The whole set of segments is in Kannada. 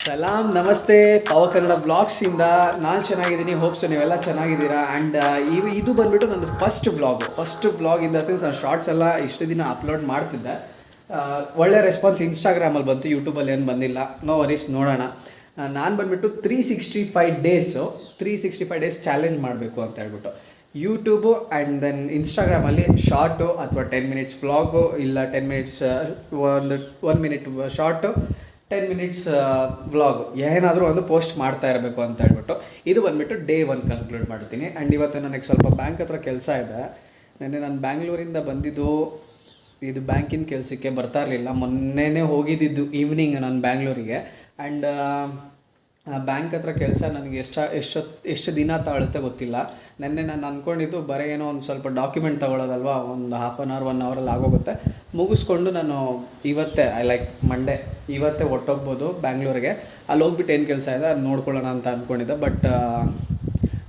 ಸಲಾಂ ನಮಸ್ತೆ ಪವರ್ ಕನ್ನಡ ಬ್ಲಾಗ್ಸಿಂದ ನಾನು ಚೆನ್ನಾಗಿದ್ದೀನಿ. ಹೋಪ್ಸ್ ನೀವೆಲ್ಲ ಚೆನ್ನಾಗಿದ್ದೀರಾ. ಆ್ಯಂಡ್ ಇದು ಬಂದುಬಿಟ್ಟು ನಂದು first blog in the sense ನಾನು ಶಾರ್ಟ್ಸ್ ಎಲ್ಲ ಇಷ್ಟು ದಿನ ಅಪ್ಲೋಡ್ ಮಾಡ್ತಿದ್ದೆ. ಒಳ್ಳೆ ರೆಸ್ಪಾನ್ಸ್ ಇನ್ಸ್ಟಾಗ್ರಾಮಲ್ಲಿ ಬಂತು, ಯೂಟ್ಯೂಬಲ್ಲಿ ಏನು ಬಂದಿಲ್ಲ. ನೋ ವರೀಸ್, ನೋಡೋಣ. ನಾನು ಬಂದುಬಿಟ್ಟು 365 ಡೇಸ್ ಚಾಲೆಂಜ್ ಮಾಡಬೇಕು ಅಂತ ಹೇಳ್ಬಿಟ್ಟು ಯೂಟ್ಯೂಬು ಆ್ಯಂಡ್ ದೆನ್ ಇನ್ಸ್ಟಾಗ್ರಾಮಲ್ಲಿ ಶಾರ್ಟು ಅಥವಾ 10 ಮಿನಿಟ್ಸ್ ವ್ಲಾಗು, ಇಲ್ಲ 10 minutes one minute short, 10 minutes vlog, ಏನಾದರೂ ಒಂದು ಪೋಸ್ಟ್ ಮಾಡ್ತಾ ಇರಬೇಕು ಅಂತ ಹೇಳ್ಬಿಟ್ಟು ಇದು ಬಂದುಬಿಟ್ಟು ಡೇ 1 ಕನ್ಕ್ಲೂಡ್ ಮಾಡ್ತೀನಿ. ಆ್ಯಂಡ್ ಇವತ್ತು ನನಗೆ ಸ್ವಲ್ಪ ಬ್ಯಾಂಕ್ ಹತ್ರ ಕೆಲಸ ಇದೆ. ನೆನ್ನೆ ನಾನು ಬ್ಯಾಂಗ್ಳೂರಿಂದ ಬಂದಿದ್ದು, ಇದು ಬ್ಯಾಂಕಿನ ಕೆಲಸಕ್ಕೆ ಬರ್ತಾ ಇರಲಿಲ್ಲ. ಮೊನ್ನೆನೇ ಹೋಗಿದ್ದಿದ್ದು ಈವ್ನಿಂಗ್ ನಾನು ಬ್ಯಾಂಗ್ಳೂರಿಗೆ. ಆ್ಯಂಡ್ ಬ್ಯಾಂಕ್ ಹತ್ರ ಕೆಲಸ ನನಗೆ ಎಷ್ಟು ದಿನ ತಗೊಳುತ್ತೆ ಗೊತ್ತಿಲ್ಲ. ನೆನ್ನೆ ನಾನು ಅಂದ್ಕೊಂಡಿದ್ದು ಬರೀ ಏನೋ ಒಂದು ಸ್ವಲ್ಪ ಡಾಕ್ಯುಮೆಂಟ್ ತೊಗೊಳೋದಲ್ವ, ಒಂದು ಹಾಫ್ ಆನ್ ಅವರ್ 1 ಅವರಲ್ಲಿ ಆಗೋಗುತ್ತೆ. ಮುಗಿಸ್ಕೊಂಡು ನಾನು ಮಂಡೇ ಇವತ್ತೇ ಹೊಟ್ಟೋಗ್ಬೋದು ಬ್ಯಾಂಗ್ಳೂರಿಗೆ. ಅಲ್ಲಿ ಹೋಗ್ಬಿಟ್ಟು ಏನು ಕೆಲಸ ಇದೆ ಅದು ನೋಡ್ಕೊಳ್ಳೋಣ ಅಂತ ಅಂದ್ಕೊಂಡಿದ್ದೆ. ಬಟ್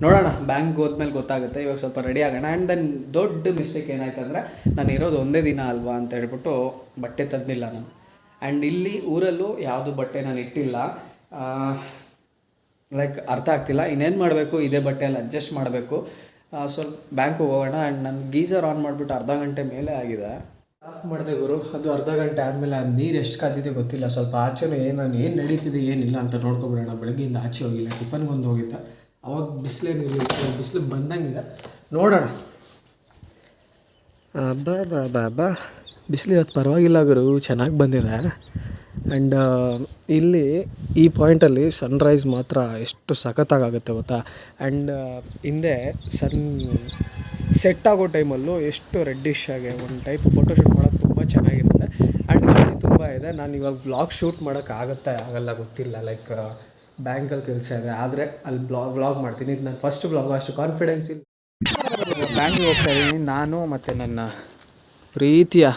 ನೋಡೋಣ, ಬ್ಯಾಂಕ್ಗೆ ಹೋದ್ಮೇಲೆ ಗೊತ್ತಾಗುತ್ತೆ. ಇವಾಗ ಸ್ವಲ್ಪ ರೆಡಿ ಆಗೋಣ. ಆ್ಯಂಡ್ ದೆನ್ ದೊಡ್ಡ ಮಿಸ್ಟೇಕ್ ಏನಾಯ್ತು ಅಂದರೆ, ನಾನು ಇರೋದು ಒಂದೇ ದಿನ ಅಲ್ವಾ ಅಂತ ಹೇಳ್ಬಿಟ್ಟು ಬಟ್ಟೆ ತಂದಿಲ್ಲ ನಾನು. ಆ್ಯಂಡ್ ಇಲ್ಲಿ ಊರಲ್ಲೂ ಯಾವುದು ಬಟ್ಟೆ ನಾನು ಇಟ್ಟಿಲ್ಲ. ಅರ್ಥ ಆಗ್ತಿಲ್ಲ ಇನ್ನೇನು ಮಾಡಬೇಕು. ಇದೇ ಬಟ್ಟೆಯಲ್ಲಿ ಅಡ್ಜಸ್ಟ್ ಮಾಡಬೇಕು. ಸ್ವಲ್ಪ ಬ್ಯಾಂಕಿಗೆ ಹೋಗೋಣ. ಆ್ಯಂಡ್ ನಾನು ಗೀಸರ್ ಆನ್ ಮಾಡಿಬಿಟ್ಟು ಅರ್ಧ ಗಂಟೆ ಮೇಲೆ ಆಗಿದೆ. ಆಫ್ ಮಾಡಿದೆ ಗುರು. ಅದು ಅರ್ಧ ಗಂಟೆ ಆದಮೇಲೆ ಅದು ನೀರು ಎಷ್ಟು ಕಾದಿದೆ ಗೊತ್ತಿಲ್ಲ. ಸ್ವಲ್ಪ ಆಚೆನೂ ಏನು ನಡೀತಿದೆ ಏನಿಲ್ಲ ಅಂತ ನೋಡ್ಕೊಬಿಡೋಣ. ಬೆಳಗ್ಗೆಯಿಂದ ಆಚೆ ಹೋಗಿಲ್ಲ, ಟಿಫನ್ಗೊಂದು ಹೋಗಿದ್ದೆ. ಅವಾಗ ಬಿಸಿಲೇನಿಲ್ಲ, ಬಿಸಿಲು ಬಂದಂಗಿದೆ. ನೋಡೋಣ. ಬಾ ಬಿಸಿಲು ಇವತ್ತು ಪರವಾಗಿಲ್ಲ ಗುರು, ಚೆನ್ನಾಗಿ ಬಂದಿದೆ. ಆ್ಯಂಡ್ ಇಲ್ಲಿ ಈ ಪಾಯಿಂಟಲ್ಲಿ ಸನ್ರೈಸ್ ಮಾತ್ರ ಎಷ್ಟು ಸಖತ್ತಾಗುತ್ತೆ ಗೊತ್ತಾ. ಆ್ಯಂಡ್ ಹಿಂದೆ ಸೆಟ್ ಆಗೋ ಟೈಮಲ್ಲೂ ಎಷ್ಟು ರೆಡ್ಡಿಶ್ ಆಗಿ ಒಂದು ಟೈಪ್ ಫೋಟೋಶೂಟ್ ಮಾಡೋಕ್ಕೆ ತುಂಬ ಚೆನ್ನಾಗಿರುತ್ತೆ. ಆ್ಯಂಡ್ ಗಾಳಿ ತುಂಬ ಇದೆ. ನಾನು ಇವಾಗ ವ್ಲಾಗ್ ಶೂಟ್ ಆಗಲ್ಲ ಗೊತ್ತಿಲ್ಲ. ಬ್ಯಾಂಕಲ್ಲಿ ಕೆಲಸ ಇದೆ, ಆದರೆ ಅಲ್ಲಿ ವ್ಲಾಗ್ ಮಾಡ್ತೀನಿ. ಇದು ನನ್ನ ಫಸ್ಟ್ ವ್ಲಾಗ್, ಅಷ್ಟು ಕಾನ್ಫಿಡೆನ್ಸ್ ಇಲ್ಲ. ಬ್ಯಾಂಕಿಗೆ ಹೋಗ್ತಾ ಇದ್ದೀನಿ ನಾನು ಮತ್ತು ನನ್ನ ಪ್ರೀತಿಯ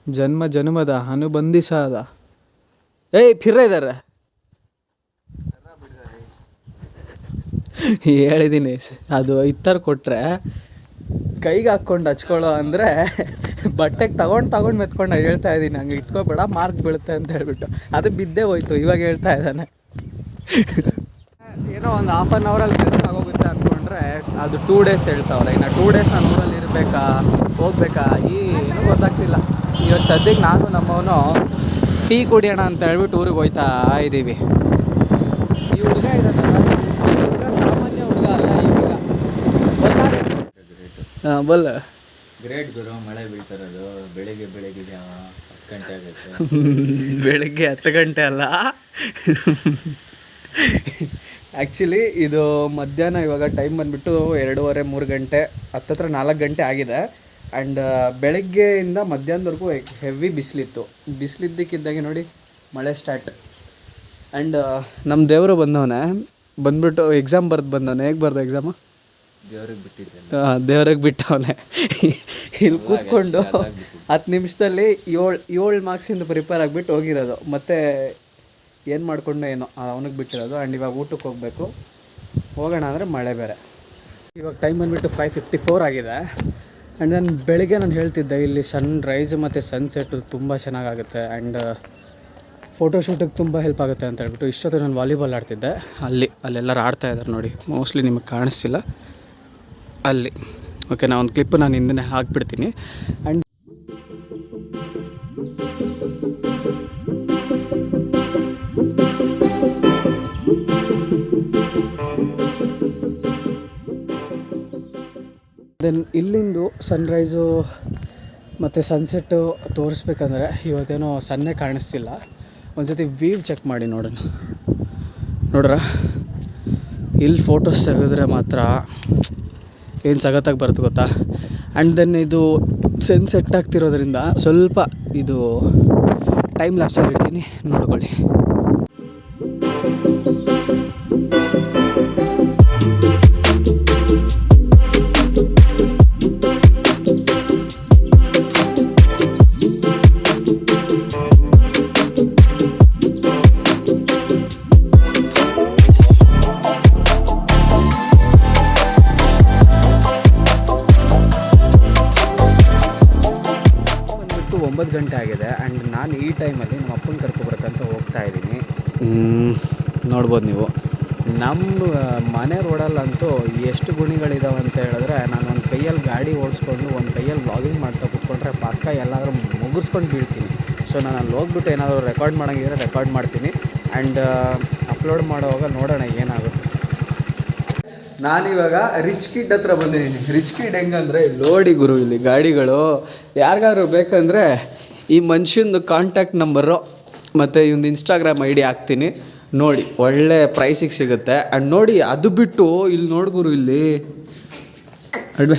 ಜನ್ಮದ ಅನುಬಂಧಿಸಾದ ಫಿರ ಇದ್ದಾರೆ. ಹೇಳಿದ್ದೀನಿ, ಅದು ಇತ್ತರ ಕೊಟ್ಟರೆ ಕೈಗೆ ಹಾಕ್ಕೊಂಡು ಹಚ್ಕೊಳ್ಳೋ ಅಂದರೆ ಬಟ್ಟೆಗೆ ತಗೊಂಡು ಮೆತ್ಕೊಂಡು ಹೇಳ್ತಾ ಇದ್ದೀನಿ, ಹಂಗೆ ಇಟ್ಕೋಬೇಡ ಮಾರ್ಕ್ ಬೀಳುತ್ತೆ ಅಂತ ಹೇಳ್ಬಿಟ್ಟು. ಅದು ಬಿದ್ದೇ ಹೋಯ್ತು. ಇವಾಗ ಹೇಳ್ತಾ ಇದ್ದಾನೆ. ಏನೋ ಒಂದು ಹಾಫ್ ಆನ್ ಅವರಲ್ಲಿ ಕೆಲಸ ಆಗೋಗುತ್ತೆ ಅಂದ್ಕೊಂಡ್ರೆ ಅದು 2 ಡೇಸ್ ಹೇಳ್ತಾವ್ರೆ. ಇನ್ನು 2 ಡೇಸ್ ನಾನು ಊರಲ್ಲಿ ಇರಬೇಕಾ ಹೋಗ್ಬೇಕಾ ಏನೂ ಗೊತ್ತಾಗ್ತಿಲ್ಲ. ಇವಾಗ ಸದ್ಯಕ್ಕೆ ನಾನು ನಮ್ಮವನು ಟೀ ಕುಡಿಯೋಣ ಅಂತ ಹೇಳ್ಬಿಟ್ಟು ಊರಿಗೆ ಹೋಗ್ತಾ ಇದ್ದೀವಿ. ಈ ಹುಡುಗ ಇರೋದಲ್ಲ, ಸಾಮಾನ್ಯ ಹುಡುಗ ಅಲ್ಲ ಈ ಹುಡುಗ. ಬಲ್ಲ ಗ್ರೇಟ್ ಗುರು. ಮಳೆ ಬೀಳ್ತಾರದು ಬೆಳಿಗ್ಗೆ 10 ಗಂಟೆ ಆಗುತ್ತೆ. ಬೆಳಿಗ್ಗೆ 10 ಗಂಟೆ ಅಲ್ಲ, ಆ್ಯಕ್ಚುಲಿ ಇದು ಮಧ್ಯಾಹ್ನ. ಇವಾಗ ಟೈಮ್ ಬಂದುಬಿಟ್ಟು 2:30-3 ಗಂಟೆ, ಹತ್ತತ್ರ 4 ಗಂಟೆ ಆಗಿದೆ. ಆ್ಯಂಡ್ ಬೆಳಗ್ಗೆಯಿಂದ ಮಧ್ಯಾಹ್ನದವರೆಗೂ ಹೆವಿ ಬಿಸಿಲಿದ್ದಕ್ಕಿದ್ದಾಗೆ ನೋಡಿ ಮಳೆ ಸ್ಟಾರ್ಟ್. ಆ್ಯಂಡ್ ನಮ್ಮ ದೇವರು ಬಂದ್ಬಿಟ್ಟು ಎಕ್ಸಾಮ್ ಬಂದವನೆ. ಹೇಗೆ ಬರ್ದು ಎಕ್ಸಾಮು? ದೇವ್ರಿಗೆ ಬಿಟ್ಟವನೆ. ಇಲ್ಲಿ ಕೂತ್ಕೊಂಡು 10 ನಿಮಿಷದಲ್ಲಿ 7 ಮಾರ್ಕ್ಸಿಂದ ಪ್ರಿಪೇರ್ ಆಗಿಬಿಟ್ಟು ಹೋಗಿರೋದು. ಮತ್ತು ಏನು ಮಾಡಿಕೊಂಡು ಏನೋ ಅವನಿಗೆ ಬಿಟ್ಟಿರೋದು. ಆ್ಯಂಡ್ ಇವಾಗ ಊಟಕ್ಕೆ ಹೋಗೋಣ ಅಂದರೆ ಮಳೆ ಬೇರೆ. ಇವಾಗ ಟೈಮ್ ಬಂದುಬಿಟ್ಟು 5:54 ಆಗಿದೆ. ಆ್ಯಂಡ್ ಬೆಳಿಗ್ಗೆ ನಾನು ಹೇಳ್ತಿದ್ದೆ, ಇಲ್ಲಿ ಸನ್ರೈಸ್ ಮತ್ತು ಸನ್ಸೆಟ್ಟು ತುಂಬ ಚೆನ್ನಾಗಾಗುತ್ತೆ. ಆ್ಯಂಡ್ ಫೋಟೋಶೂಟಿಗೆ ತುಂಬ ಹೆಲ್ಪ್ ಆಗುತ್ತೆ ಅಂತ ಹೇಳ್ಬಿಟ್ಟು ಇಷ್ಟೊತ್ತು ನಾನು ವಾಲಿಬಾಲ್ ಆಡ್ತಿದ್ದೆ. ಅಲ್ಲೆಲ್ಲರೂ ಆಡ್ತಾಯಿದ್ದಾರೆ ನೋಡಿ. ಮೋಸ್ಟ್ಲಿ ನಿಮಗೆ ಕಾಣಿಸ್ತಿಲ್ಲ ಅಲ್ಲಿ. ಓಕೆ, ಒಂದು ಕ್ಲಿಪ್ಪು ನಾನು ಹಿಂದೆ ಹಾಕ್ಬಿಡ್ತೀನಿ. ಆ್ಯಂಡ್ ದೆನ್ ಇಲ್ಲಿಂದು ಸನ್ರೈಸು ಮತ್ತು ಸನ್ಸೆಟ್ಟು ತೋರಿಸ್ಬೇಕಂದ್ರೆ ಇವತ್ತೇನೋ ಸನ್ನೆ ಕಾಣಿಸ್ತಿಲ್ಲ. ಒಂದು ಸತಿ ವ್ಯೂ ಚೆಕ್ ಮಾಡಿ ನೋಡ್ರ ಇಲ್ಲಿ ಫೋಟೋಸ್ ತೆಗೆದ್ರೆ ಮಾತ್ರ ಏನು ಸಖತ್ತಾಗಿ ಬರುತ್ತೆ ಗೊತ್ತಾ. ಆ್ಯಂಡ್ ದೆನ್ ಇದು ಸನ್ಸೆಟ್ ಆಗ್ತಿರೋದ್ರಿಂದ ಸ್ವಲ್ಪ ಇದು ಟೈಮ್ ಲ್ಯಾಪ್ಸಲ್ಲಿ ಇಡ್ತೀನಿ, ನೋಡ್ಕೊಳ್ಳಿ. ಗಂಟೆ ಆಗಿದೆ. ಆ್ಯಂಡ್ ನಾನು ಈ ಟೈಮಲ್ಲಿ ನಮ್ಮ ಅಪ್ಪನ ಮಾಡ್ಕೊಬರ್ಕಂತ ಹೋಗ್ತಾ ಇದ್ದೀನಿ. ನೋಡ್ಬೋದು ನೀವು ನಮ್ಮ ಮನೆ ರೋಡಲ್ಲಂತೂ ಎಷ್ಟು ಗುಣಿಗಳಿದಾವೆ ಅಂತ ಹೇಳಿದ್ರೆ, ನಾನು ಒಂದು ಕೈಯಲ್ಲಿ ಗಾಡಿ ಓಡಿಸ್ಕೊಂಡು ಒಂದು ಕೈಯಲ್ಲಿ ವ್ಲಾಗಿಂಗ್ ಮಾಡ್ತಾ ಕೂತ್ಕೊಂಡ್ರೆ ಪಕ್ಕ ಎಲ್ಲಾದರೂ ಮುಗಿಸ್ಕೊಂಡು ಬೀಳ್ತೀನಿ. ಸೊ ನಾನು ಅಲ್ಲಿ ಹೋಗ್ಬಿಟ್ಟು ಏನಾದರೂ ರೆಕಾರ್ಡ್ ಮಾಡೋಂಗಿದ್ರೆ ರೆಕಾರ್ಡ್ ಮಾಡ್ತೀನಿ ಆ್ಯಂಡ್ ಅಪ್ಲೋಡ್ ಮಾಡೋವಾಗ ನೋಡೋಣ ಏನಾಗುತ್ತೆ. ನಾನಿವಾಗ ರಿಚ್ ಕಿಡ್ ಹತ್ರ ಬಂದಿದ್ದೀನಿ. ರಿಚ್ ಕಿಡ್ ಹೆಂಗಂದರೆ ಲೋಡಿ ಗುರು, ಇಲ್ಲಿ ಗಾಡಿಗಳು ಯಾರಿಗಾದ್ರು ಬೇಕಂದರೆ ಈ ಮನುಷ್ಯಂದು ಕಾಂಟ್ಯಾಕ್ಟ್ ನಂಬರು ಮತ್ತು ಇವಂದು ಇನ್ಸ್ಟಾಗ್ರಾಮ್ ಐ ಡಿ ಹಾಕ್ತೀನಿ, ನೋಡಿ ಒಳ್ಳೆ ಪ್ರೈಸಿಗೆ ಸಿಗುತ್ತೆ. ಆ್ಯಂಡ್ ನೋಡಿ ಅದು ಬಿಟ್ಟು ಇಲ್ಲಿ ನೋಡಿ ಗುರು, ಇಲ್ಲಿ ಅಡ್ಬೆ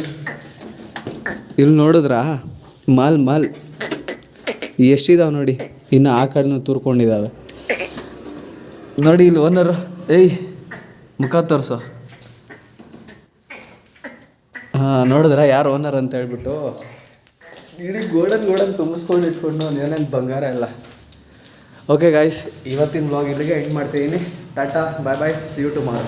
ಇಲ್ಲಿ ನೋಡಿದ್ರಾ ಮಾಲ್ ಎಷ್ಟಿದಾವೆ ನೋಡಿ, ಇನ್ನು ಆ ಕಡೆನೂ ತೂರ್ಕೊಂಡಿದ್ದಾವೆ ನೋಡಿ. ಇಲ್ಲಿ ಓನರು ಏಯ್ ಮುಖ ತೋರಿಸೋ. ಹಾಂ ನೋಡಿದ್ರಾ ಯಾರು ಓನರ್ ಅಂತ ಹೇಳ್ಬಿಟ್ಟು ಇಡೀ ಗೋಡನ್ ತುಂಬಿಸ್ಕೊಂಡು ಇಟ್ಕೊಂಡು ಏನೇನು ಬಂಗಾರ ಎಲ್ಲ. ಓಕೆ ಗಾಯ್ಸ್, ಇವತ್ತಿನ ವ್ಲಾಗ್ ಇಲ್ಲಿಗೆ ಎಂಡ್ ಮಾಡ್ತಿದ್ದೀನಿ. ಟಾಟಾ ಬಾಯ್ ಬಾಯ್, ಸಿ ಯು ಟುಮಾರೋ.